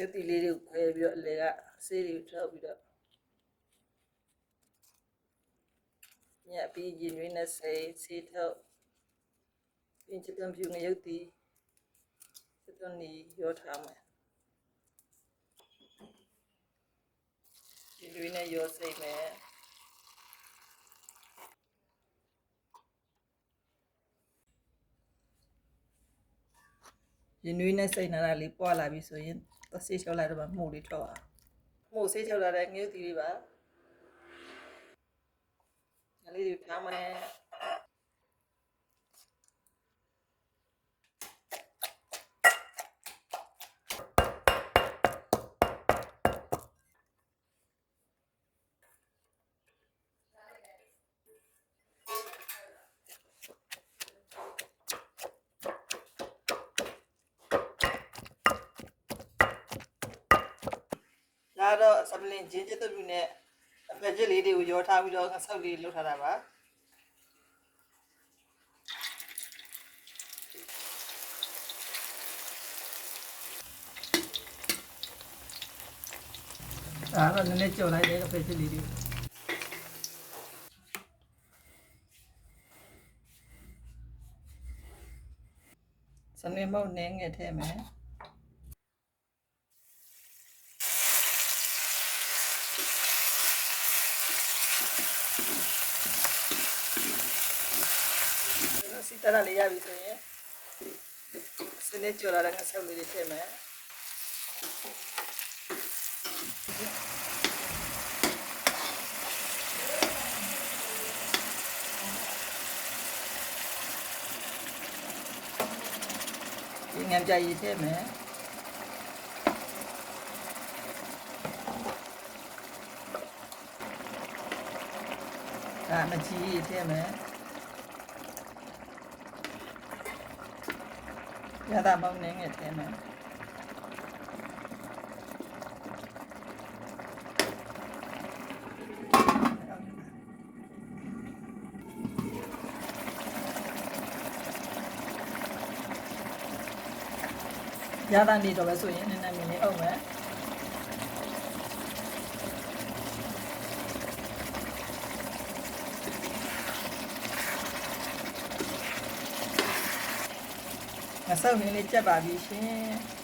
ရုပ်တီလေးတွေကိုခွဲပြီးတော့အလေကဆေးတွေကိုထောက်ပြီးတော့ညပြီးရင်ရင်းနဲ့ဆေးထောက်ပြင်ချတံဖြူငရုတ်တီစသွန်နီရောထားမယ်ဒီလိုနဲ့ရောစိတ်မယ်ရင်နွေးနဲ့စိတ်နာတာလေးပွားလာပြီဆိုရင်ဆေးချောက်လိုက်တော့မှုလေးထွက်အောင်မှုဆေးချောက်လာတဲ့ငရုတ်တီလေးပါငါလေးတွေထားမယ်ဒါတော့စပလင်ဂျင်းကျက်တူနဲ့အဖက်ကျက်လေးတွေကိုရောထားပြီးတော့ဆောက်လေးလုပ်ထားတာပါဒါတော့နည်းနည်းကြော်လိုက်တယ်အဖက်ကျက်လေးတွေစနေမောက်နင်းငယ်ထဲမယ်စီတရလေးရပြီဆိုရင်စနေကြော်လာတဲ့ဆောက်လေးတွေထည့်မယ်ဒီငံပြရေးထည့်မယ်ဒါမချီရေးထည့်မယ်ရတာမောင်းနေငယ်ထဲမှာရတာနေတော့ပဲဆိုရင်နည်းနည်းမြင်နေအောင်မယ်ဆောက်နေလေးကြက်ပါပြီရှင်